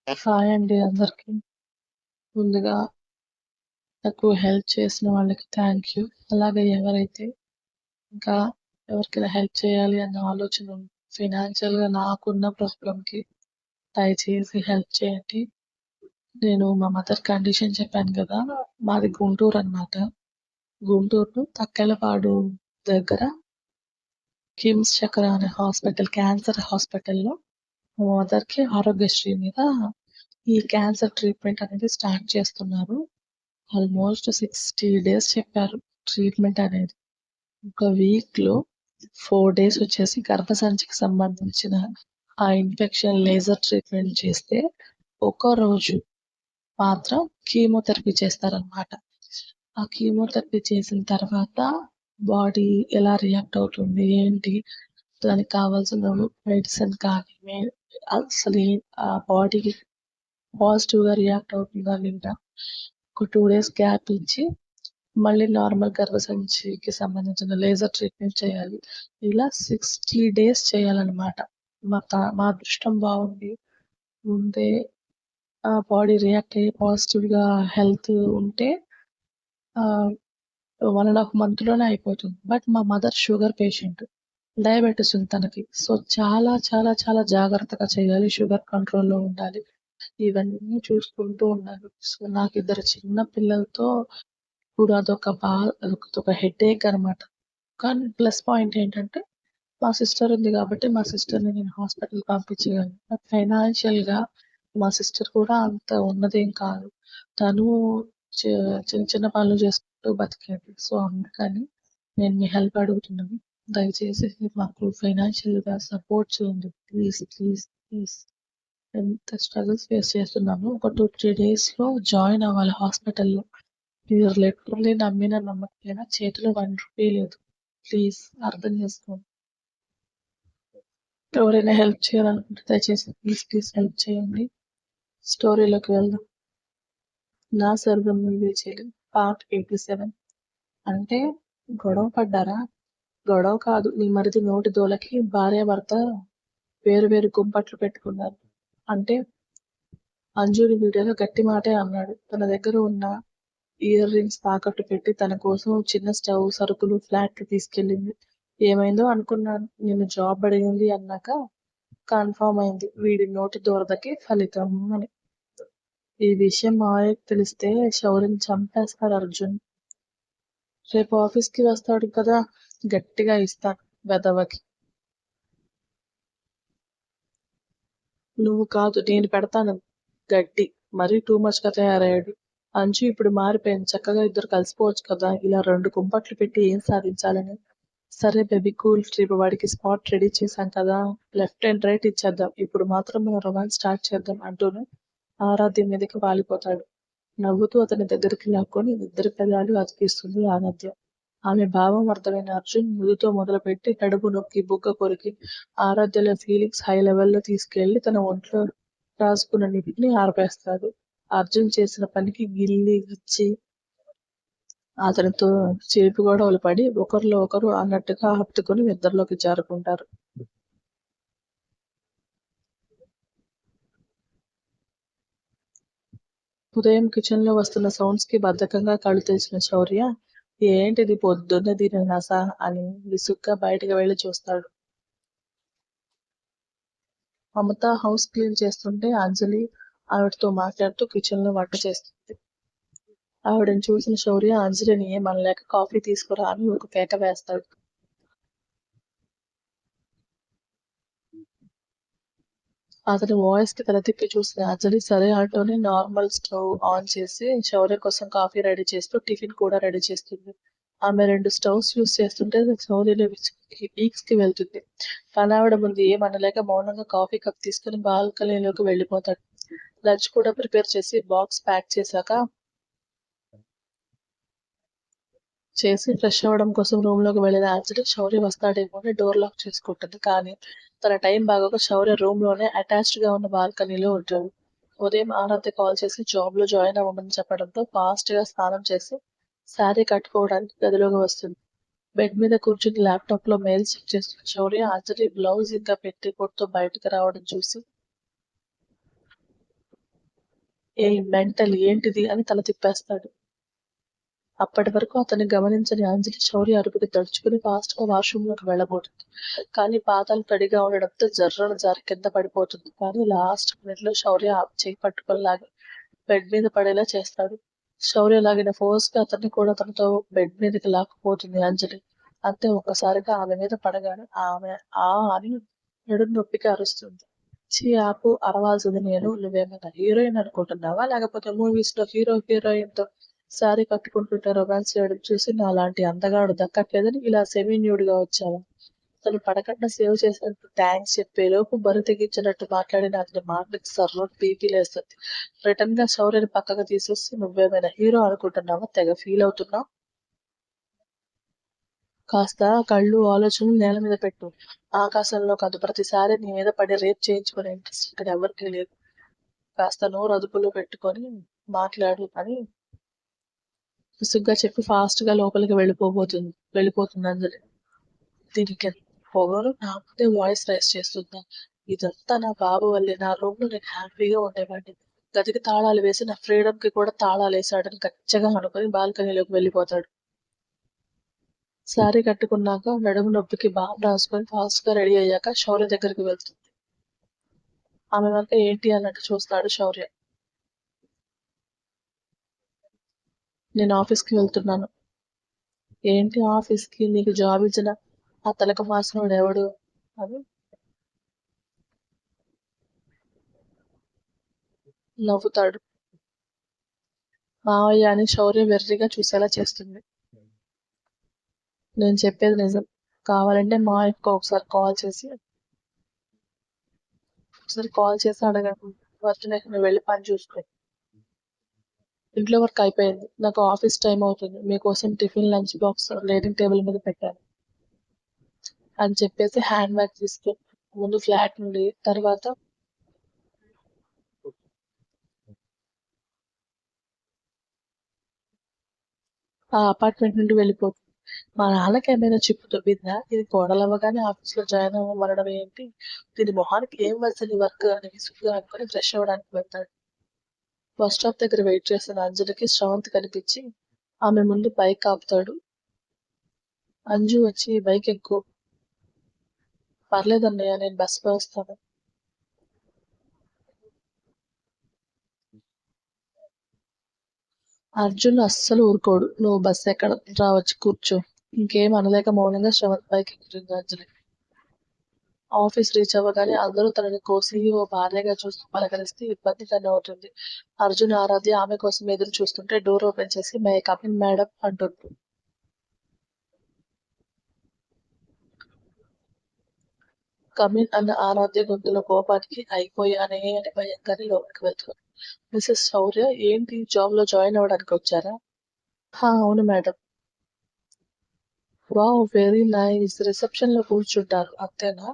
Hi అండి అందరికి. ముందుగా నాకు హెల్ప్ చేసిన వాళ్ళకి థ్యాంక్ యూ. అలాగే ఎవరైతే ఇంకా ఎవరికైనా హెల్ప్ చేయాలి అన్న ఆలోచన ఫినాన్షియల్‌గా నాకున్న ప్రాబ్లమ్‌కి దయచేసి హెల్ప్ చేయండి. నేను మా మదర్ కండిషన్ చెప్పాను కదా! మాది గుంటూరు అన్నమాట. గుంటూరులో తక్కెళ్ళపాడు దగ్గర కిమ్స్ చక్ర అనే హాస్పిటల్ క్యాన్సర్ హాస్పిటల్‌లో మా మదర్‌కి ఆరోగ్యశ్రీ మీద ఈ క్యాన్సర్ ట్రీట్మెంట్ అనేది స్టార్ట్ చేస్తున్నారు. ఆల్మోస్ట్ 60 డేస్ చెప్పారు ట్రీట్మెంట్ అనేది. ఒక వీక్‌లో 4 డేస్ వచ్చేసి గర్భసంచికి సంబంధించిన ఆ ఇన్ఫెక్షన్ లేజర్ ట్రీట్మెంట్ చేస్తే, ఒక రోజు మాత్రం కీమోథెరపీ చేస్తారనమాట. ఆ కీమోథెరపీ చేసిన తర్వాత బాడీ ఎలా రియాక్ట్ అవుతుంది, ఏంటి, దానికి కావాల్సిన మెడిసిన్ కానీ, అసలు ఆ బాడీకి పాజిటివ్‌గా రియాక్ట్ అవుతుందా లేదా, ఒక 2 డేస్ గ్యాప్ ఇచ్చి మళ్ళీ నార్మల్ గర్భసంచికి సంబంధించిన లేజర్ ట్రీట్మెంట్ చేయాలి. ఇలా 60 డేస్ చేయాలనమాట. మా అదృష్టం బావుండి ముందే ఆ బాడీ రియాక్ట్ అయ్యి పాజిటివ్‌గా హెల్త్ ఉంటే ఆహ్, 1½ మంత్‌లోనే అయిపోతుంది. బట్ మా మదర్ షుగర్ పేషెంట్. డయాబెటిస్ ఉంది తనకి. సో, చాలా చాలా చాలా జాగ్రత్తగా చేయాలి. షుగర్ కంట్రోల్‌లో ఉండాలి. ఇవన్నీ చూసుకుంటూ ఉండాలి. సో, నాకిద్దరు చిన్న పిల్లలతో ఇప్పుడు అదొక హెడేక్ అనమాట. కానీ ప్లస్ పాయింట్ ఏంటంటే, మా సిస్టర్ ఉంది కాబట్టి మా సిస్టర్‌ని నేను హాస్పిటల్‌కి పంపించగలను. బట్ ఫైనాన్షియల్‌గా మా సిస్టర్ కూడా అంత ఉన్నదేం కాదు. తను చ చిన్న చిన్న పనులు చేసుకుంటూ బతికేది. సో, అందుకని నేను మీ హెల్ప్ అడుగుతున్నాను. దయచేసి మాకు ఫైనాన్షియల్‌గా సపోర్ట్ చేయండి. Please, please, please. ఎంత స్ట్రగుల్స్ ఫేస్ చేస్తున్నామో ఒక 2, 3 డేస్‌లో జాయిన్ అవ్వాలి హాస్పిటల్‌లో. మీరు లిటరల్లీ నమ్మినా నమ్మకపోయినా చేతిలో ₹1 లేదు. ప్లీజ్ అర్థం చేసుకోండి. ఎవరైనా హెల్ప్ చేయాలనుకుంటే దయచేసి ప్లీజ్ ప్లీజ్ హెల్ప్ చేయండి. స్టోరీలోకి వెళ్దాం. నా సర్వం నువ్వే చెలి పార్ట్ 87. అంటే గొడవ పడ్డారా? గొడవ కాదు. నీ మరిది నోటి దూలకి భార్యాభర్త వేరు వేరు కుంపట్లు పెట్టుకున్నారు. అంటే అంజుని వీడియోలో గట్టి మాటే అన్నాడు. తన దగ్గర ఉన్న ఇయర్ రింగ్స్ తాకట్టు పెట్టి తన కోసం చిన్న స్టవ్, సరుకులు ఫ్లాట్‌కి తీసుకెళ్ళింది. ఏమైందో అనుకున్నాను. నిన్ను జాబ్ అడిగింది అన్నాక కన్ఫర్మ్ అయింది. వీడి నోటి దురదకి ఫలితం అని. ఈ విషయం మావయ్యకి తెలిస్తే శౌర్యని చంపేస్తాడు అర్జున్. రేపు ఆఫీస్‌కి వస్తాడు కదా! గట్టిగా ఇస్తాను వెధవకి. నువ్వు కాదు నేను పెడతాను గడ్డి. మరీ టూ మచ్‌గా తయారయ్యాడు. అంజు ఇప్పుడు మారిపోయింది. చక్కగా ఇద్దరు కలిసిపోవచ్చు కదా! ఇలా 2 కుంపట్లు పెట్టి ఏం సాధించాలని? సరే బేబీ కూల్. రేపు వాడికి స్పాట్ రెడీ చేశాం కదా! లెఫ్ట్ అండ్ రైట్ ఇచ్చేద్దాం. ఇప్పుడు మాత్రం మనం రొమాన్స్ స్టార్ట్ చేద్దాం అంటూనే ఆరాధ్య మీదకి వాలిపోతాడు. నవ్వుతూ అతని దగ్గరికి లాక్కొని ఇద్దరి పెదాలు అతికిస్తుంది ఆరాధ్య. ఆమె భావం అర్థమైన అర్జున్ మృదుతో మొదలుపెట్టి కడుపు నొక్కి, బుగ్గ కొరికి, ఆరాధ్యల ఫీలింగ్స్ హై లెవెల్లో తీసుకెళ్లి తన ఒంట్లో రాసుకున్న నిప్పుని ఆర్పేస్తాడు. అర్జున్ చేసిన పనికి గిల్లి గిచ్చి అతనితో చిలిపి గొడవలు పడి ఒకరిలో ఒకరు అన్నట్టుగా హత్తుకుని నిద్రలోకి జారుకుంటారు. ఉదయం కిచెన్ లో వస్తున్న సౌండ్స్ కి బద్ధకంగా కళ్ళు తెరిచిన శౌర్య ఏంటిది పొద్దున్నే దీని నస అని విసుగ్గా బయటకు వెళ్లి చూస్తాడు. మమత హౌస్ క్లీన్ చేస్తుంటే అంజలి ఆవిడతో మాట్లాడుతూ కిచెన్ లో వంట చేస్తుంది. ఆవిడని చూసిన శౌర్య అంజలిని ఏమనలేక కాఫీ తీసుకురా అని ఒక కేక వేస్తాడు. అతని వాయిస్ కి తల తిప్పి చూసిన అంజలి సరే అంటూనే నార్మల్ స్టవ్ ఆన్ చేసి శౌర్య కోసం కాఫీ రెడీ చేస్తూ టిఫిన్ కూడా రెడీ చేస్తుంది. ఆమె 2 స్టవ్స్ యూస్ చేస్తుంటే శౌర్యలో పీక్స్ కి వెళ్తుంది. పనావిడ ముందు ఏమనలేక మౌనంగా కాఫీ కప్ తీసుకుని బాల్కనీలోకి వెళ్ళిపోతాడు. లంచ్ కూడా ప్రిపేర్ చేసి బాక్స్ ప్యాక్ చేసి ఫ్రెష్ అవ్వడం కోసం రూమ్ లోకి వెళ్ళిన అంజలి శౌర్య వస్తాడేమో అని డోర్ లాక్ చేసుకుంటుంది. కానీ తన టైం బాగోక శౌర్య రూమ్ లోనే అటాచ్డ్ గా ఉన్న బాల్కనీలో ఉంటాడు. ఉదయం ఆరాధ్య కాల్ చేసి జాబ్ లో జాయిన్ అవ్వమని చెప్పడంతో ఫాస్ట్ గా స్నానం చేసి శారీ కట్టుకోవడానికి గదిలోకి వస్తుంది. బెడ్ మీద కూర్చుని ల్యాప్టాప్ లో మెయిల్స్ చెక్ చేస్తున్న శౌర్య అంజలి బ్లౌజ్ ఇంకా పెట్టి కొట్టుతో బయటకు రావడం చూసి ఏ మెంటల్ ఏంటిది అని తల తిప్పేస్తాడు. అప్పటి వరకు అతన్ని గమనించని అంజలి శౌర్య అరుపుకి తడుచుకుని ఫాస్ట్ గా వాష్రూమ్ లోకి వెళ్ళబోతుంది. కానీ పాదాలు తడిగా ఉండడంతో జర్రన జారి కింద పడిపోతుంది. కానీ లాస్ట్ మినిట్ లో శౌర్య ఆ చేయి పట్టుకొని లాగి బెడ్ మీద పడేలా చేస్తాడు. శౌర్య లాగిన ఫోర్స్ గా అతన్ని కూడా తనతో బెడ్ మీదకి లాక్కుపోతుంది అంజలి. అంతే ఒక్కసారిగా ఆమె మీద పడగానే ఆమె ఆ అని నడుము నొప్పికి అరుస్తుంది. ఛీ ఆపు, అరవాల్సింది నేను. నువ్వేమైనా హీరోయిన్ అనుకుంటున్నావా, లేకపోతే మూవీస్ లో హీరోయిన్ తో శారీ కట్టుకుంటుంటే రొమాన్స్ చేయడం చూసి నాలాంటి అందగాడు దక్కట్లేదని ఇలా సెమీ న్యూడ్ గా వచ్చావా? తను పడకుండా సేవ్ చేసినందుకు థ్యాంక్స్ చెప్పేలోపు బరి తెగించినట్టు మాట్లాడిన అతని మాటలకి సర్వం బీపీ లేస్తుంది. రిటర్న్ గా శౌర్యని పక్కకు తీసేసి నువ్వేమైనా హీరో అనుకుంటున్నావా, తెగ ఫీల్ అవుతున్నావు? కాస్త కళ్ళు ఆలోచనలు నేల మీద పెట్టు. ఆకాశంలో కాదు, ప్రతిసారి నీ మీద పడి రేప్ చేయించుకునే ఇంట్రెస్ట్ ఇక్కడ ఎవరికీ లేదు. కాస్త నోరు అదుపులో పెట్టుకొని మాట్లాడు అని విసుగ్గా చెప్పి ఫాస్ట్ గా లోపలికి వెళ్ళిపోతుంది అంజలి. దీనికి పొగరు నా ముందే వాయిస్ రైస్ చేస్తుందా? ఇదంతా నా బాబు వల్లే. నా రూమ్ లో నేను హ్యాపీగా ఉండేవాడిని. గదికి తాళాలు వేసి నా ఫ్రీడమ్ కి కూడా తాళాలు వేసాడని గట్టిగా అనుకుని బాల్కనీలోకి వెళ్ళిపోతాడు. శారీ కట్టుకున్నాక నడుము నొప్పికి బామ్ రాసుకొని ఫాస్ట్ గా రెడీ అయ్యాక శౌర్య దగ్గరికి వెళ్తుంది. ఆమె వంక ఏంటి అన్నట్టు చూస్తాడు శౌర్య. నేను ఆఫీస్ కి వెళ్తున్నాను. ఏంటి ఆఫీస్ కి? నీకు జాబ్ ఇచ్చిన ఆ తలకు మాసినోడు ఎవడు అని నవ్వుతాడు. మావయ్య అని శౌర్య వెర్రిగా చూసేలా చేస్తుంది. నేను చెప్పేది నిజం. కావాలంటే మావయ్యకు ఒకసారి కాల్ చేసి అడగండి. వర్జున, నువ్వు వెళ్ళి పని చూసుకో. ఇంట్లో వర్క్ అయిపోయింది. నాకు ఆఫీస్ టైం అవుతుంది. మీకోసం tiffin lunch box dining table మీద పెట్టాను అని చెప్పేసి హ్యాండ్ బ్యాగ్ తీసుకో. ముందు ఫ్లాట్ నుండి, తర్వాత ఆ అపార్ట్మెంట్ నుండి వెళ్ళిపోతుంది. మా నాన్నకి ఏమైనా చిప్పు దొబ్బిందా? ఇది కోడలవ్వగానే ఆఫీస్ లో జాయిన్ అవ్వడం ఏంటి? దీని మొహానికి ఏం వచ్చింది వర్క్ అని విసుగ్గా అనుకుని ఫ్రెష్ అవ్వడానికి వెళ్తాడు. బస్ స్టాప్ దగ్గర వెయిట్ చేస్తున్న అంజలికి శ్రవంత్ కనిపించి ఆమె ముందు బైక్ ఆపుతాడు. అంజు వచ్చి బైక్ ఎక్కు. పర్లేదన్నయ్య, నేను బస్సులో వస్తాను. అర్జున్ అస్సలు ఊరుకోడు. నువ్వు బస్సు ఎక్కడ, రావచ్చు కూర్చో. ఇంకేం అనలేక మౌనంగా శ్రవంత్ బైక్ ఎక్కుతుంది అంజలి. ఆఫీస్ రీచ్ అవ్వగానే అందరూ తనని కోసి ఓ భార్యగా చూస్తూ పలకరిస్తే ఇబ్బందిగానే అవుతుంది. అర్జున్ ఆరాధ్య ఆమె కోసం ఎదురు చూస్తుంటే డోర్ ఓపెన్ చేసి మే కమిన్ మేడం అంటుంది. కమిన్ అన్న ఆరాధ్య గొంతులో కోపానికి అయిపోయానే అని భయంగానే లోపలికి వెళ్తుంది. మిసెస్ శౌర్య, ఏంటి జాబ్ లో జాయిన్ అవ్వడానికి వచ్చారా? హా అవును madam. Wow, very nice. Reception లో కూర్చుంటారు అంతేనా?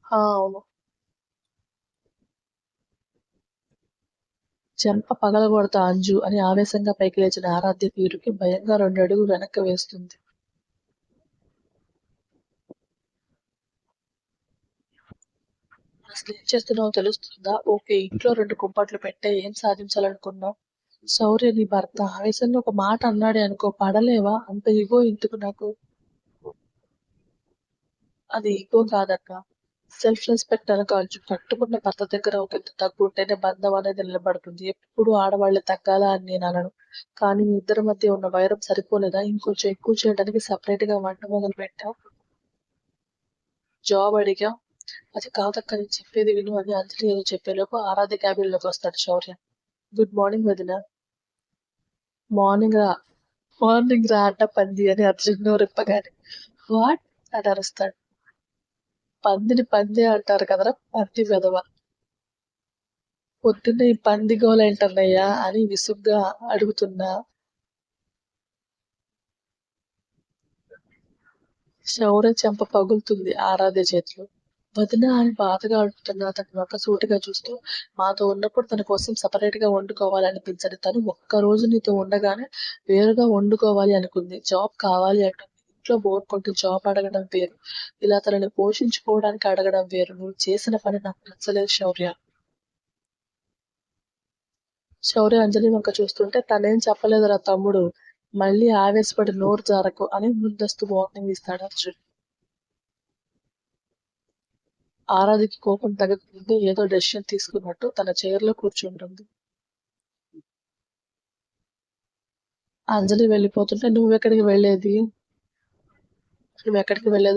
హా అవును. చెంప పగలగొడతా అంజు అని ఆవేశంగా పైకి లేచిన ఆరాధ్య తీరుకి భయంగా 2 అడుగులు వెనక్కి వేస్తుంది. అసలు ఏం చేస్తున్నావో తెలుస్తుందా? ఓకే, ఇంట్లో 2 కుంపట్లు పెట్టే ఏం సాధించాలనుకున్నావు? శౌర్య నీ భర్త ఆవేశంలో ఒక మాట అన్నాడే అనుకో, పడలేవా? అంత ఇగో ఎందుకు నాకు? అది ఇగో కాదక్క, సెల్ఫ్ రెస్పెక్ట్ అనుకో అంజు. కట్టుకున్న భర్త దగ్గర ఒక ఇంత తగ్గు ఉంటేనే బంధం అనేది నిలబడుతుంది. ఎప్పుడు ఆడవాళ్ళు తగ్గాలా అని నేను అనను. కానీ మీ ఇద్దరి మధ్య ఉన్న వైరం సరిపోలేదా? ఇంకొంచెం ఎక్కువ చేయడానికి సపరేట్ గా వంట మొదలు పెట్టావు. జాబ్ అడిగా. అది కాదక్క, నేను చెప్పేది విను అని అంజలి ఏదో చెప్పేలోపు ఆరాధ్య క్యాబిన్ లోకి వస్తాడు శౌర్య. గుడ్ మార్నింగ్ వదిన. మార్నింగ్ రా. మార్నింగ్ రా అడ్డ పంది అని అర్జున్ నోరెప్పగానే వాట్ అని అరుస్తాడు. పందిని పంది అంటారు కదరా పంది వెధవ. పొద్దున్నే ఈ పంది గోలేంటన్నయ్యా అని విసుగ్గా అడుగుతున్నా. శౌర్య చెంప పగులుతుంది ఆరాధ్య చేతిలో. వదిన అని బాధగా అడుగుతున్న అతని వంక సూటిగా చూస్తూ, మాతో ఉన్నప్పుడు తన కోసం సపరేట్ గా వండుకోవాలనిపించని తను ఒక్క రోజు నీతో ఉండగానే వేరుగా వండుకోవాలి అనుకుంది. జాబ్ కావాలి అంటుంది. ఇంట్లో బోర్ కొట్టి జాబ్ అడగడం వేరు, ఇలా తనని పోషించుకోవడానికి అడగడం వేరు. నువ్వు చేసిన పని నాకు నచ్చలేదు శౌర్య. శౌర్య అంజలి వంక చూస్తుంటే తనేం చెప్పలేదురా తమ్ముడు, మళ్ళీ ఆవేశపడి నోరు జారకు అని ముందస్తు వార్నింగ్ ఇస్తాడు అర్జున్. ఆరాధికి కోపం తగ్గకుంటే ఏదో డెసిషన్ తీసుకున్నట్టు తన చైర్లో కూర్చుంటుంది. అంజలి వెళ్ళిపోతుంటే నువ్వెక్కడికి వెళ్ళేది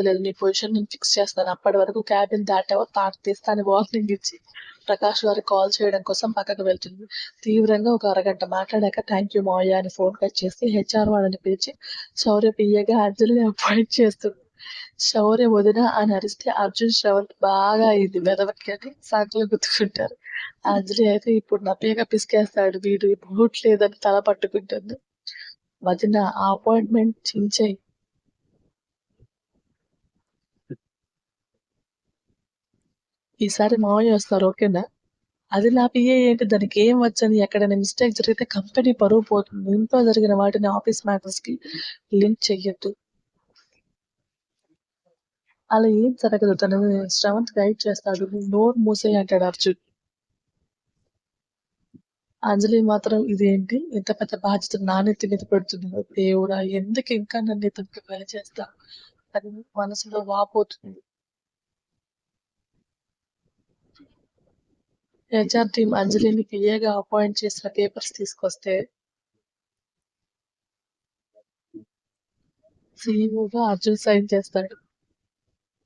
లేదు, నీ పొజిషన్ నేను ఫిక్స్ చేస్తాను, అప్పటి వరకు క్యాబిన్ దాటావో తాట తీస్తా అని వార్నింగ్ ఇచ్చి ప్రకాష్ గారికి కాల్ చేయడం కోసం పక్కకు వెళ్తుంది. తీవ్రంగా ఒక అరగంట మాట్లాడాక థ్యాంక్ యూ మావయ్య అని ఫోన్ కట్ చేసి హెచ్ఆర్ వాళ్ళని పిలిచి శౌర్య పియ్యగా అంజలిని అపాయింట్ చేస్తుంది. శౌర్య వదిన అని అరిస్తే అర్జున్ శ్రవంత్ బాగా అయింది వెదవకి అని సాకులు గుర్తుకుంటారు. అంజలి అయితే ఇప్పుడు నవ్వేగా పిసికేస్తాడు వీడు, బూట్ లేదని తల పట్టుకుంటుంది. వదిన ఆ అపాయింట్మెంట్ చించేయి, ఈసారి మావయ్య వస్తారు ఓకేనా. అది నా పిఏ ఏంటి, దానికి ఏం వచ్చని ఎక్కడైనా మిస్టేక్ జరిగితే కంపెనీ పరువు పోతుంది. ఇంట్లో జరిగిన వాటిని ఆఫీస్ మ్యాటర్స్ కి లింక్ చెయ్యొద్దు. అలా ఏం జరగదు, తను శ్రవంత్ గైడ్ చేస్తాడు, నోరు మూసేయి అంటాడు అర్జున్. అంజలి మాత్రం ఇదేంటి ఇంత పెద్ద బాధ్యత నానెత్తి మీద పెడుతున్నాడు, దేవుడా ఎందుకు ఇంకా నన్ను ఇతనికి పని చేస్తా అని మనసులో వాపోతుంది. హెచ్ఆర్ టీం అంజలిని పిఏగా అపాయింట్ చేసిన పేపర్స్ తీసుకొస్తే సీఈఓగా అర్జున్ సైన్ చేస్తాడు.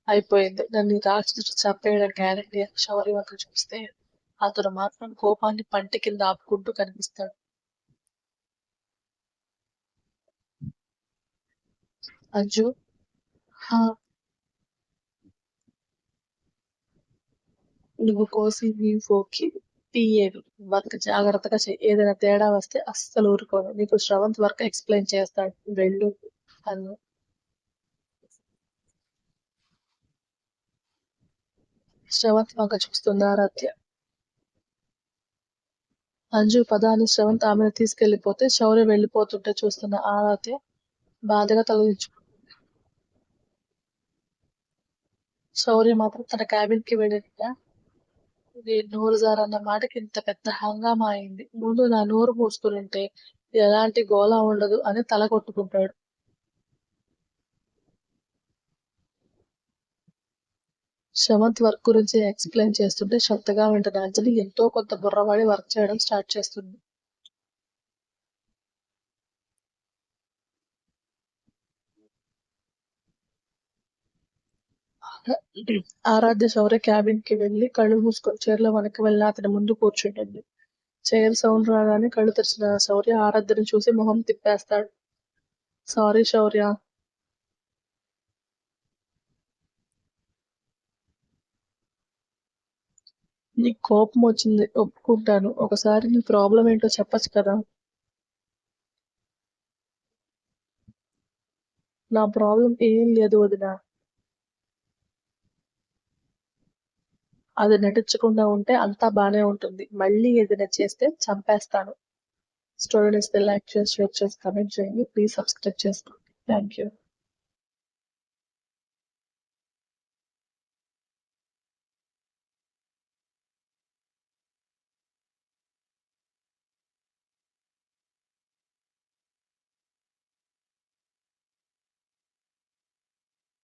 అయిపోయింది, నన్ను రాక్షసుడు చంపేయడం గ్యారంటీ అని శౌర్య వంక చూస్తే అతను మాత్రం కోపాన్ని పంటి కింద ఆపుకుంటూ కనిపిస్తాడు. అంజు, హా, నువ్వు కోసి ఓకే పిఏవి వర్క్ జాగ్రత్తగా చెయ్యి, ఏదైనా తేడా వస్తే అస్సలు ఊరుకోను, నీకు శ్రవంత్ వర్క్ ఎక్స్ప్లెయిన్ చేస్తాడు, వెళ్ళు అను. శ్రవంత్ వంక చూస్తుంది ఆరాధ్య. అంజు పద అని శ్రవంత్ ఆమెను తీసుకెళ్లిపోతే శౌర్య వెళ్ళిపోతుంటే చూస్తున్న ఆరాధ్య బాధగా తలదించుకుంటుంది. శౌర్య మాత్రం తన క్యాబిన్ కి వెళ్ళిన నేను నోరు జారన్న మాటకి ఇంత పెద్ద హంగామా అయింది, ముందు నా నోరు మూసుకునుంటే ఎలాంటి గోల ఉండదు అని తల కొట్టుకుంటాడు. శ్రవంత్ వర్క్ గురించి ఎక్స్ప్లెయిన్ చేస్తుంటే శ్రద్ధగా వింటున్న అంజలి ఎంతో కొంత బుర్రవాడి వర్క్ చేయడం స్టార్ట్ చేస్తుంది. ఆరాధ్య శౌర్య క్యాబిన్ కి వెళ్లి కళ్ళు మూసుకొని చైర్లో వెనక్కి వెళ్ళి అతని ముందు కూర్చుంటుంది. చైర్ సౌండ్ రాగానే కళ్ళు తెరిచిన శౌర్య ఆరాధ్యని చూసి మొహం తిప్పేస్తాడు. సారీ శౌర్య. నీకు కోపం వచ్చింది ఒప్పుకుంటాను, ఒకసారి నీ ప్రాబ్లం ఏంటో చెప్పచ్చు కదా. నా ప్రాబ్లం ఏం లేదు వదిన, అది నటించకుండా ఉంటే అంతా బానే ఉంటుంది, మళ్ళీ ఏదైనా చేస్తే చంపేస్తాను. స్టోరీ నచ్చితే లైక్ చేసి షేర్ చేసి కమెంట్ చేయండి, ప్లీజ్ సబ్స్క్రైబ్ చేసుకోండి. Thank you.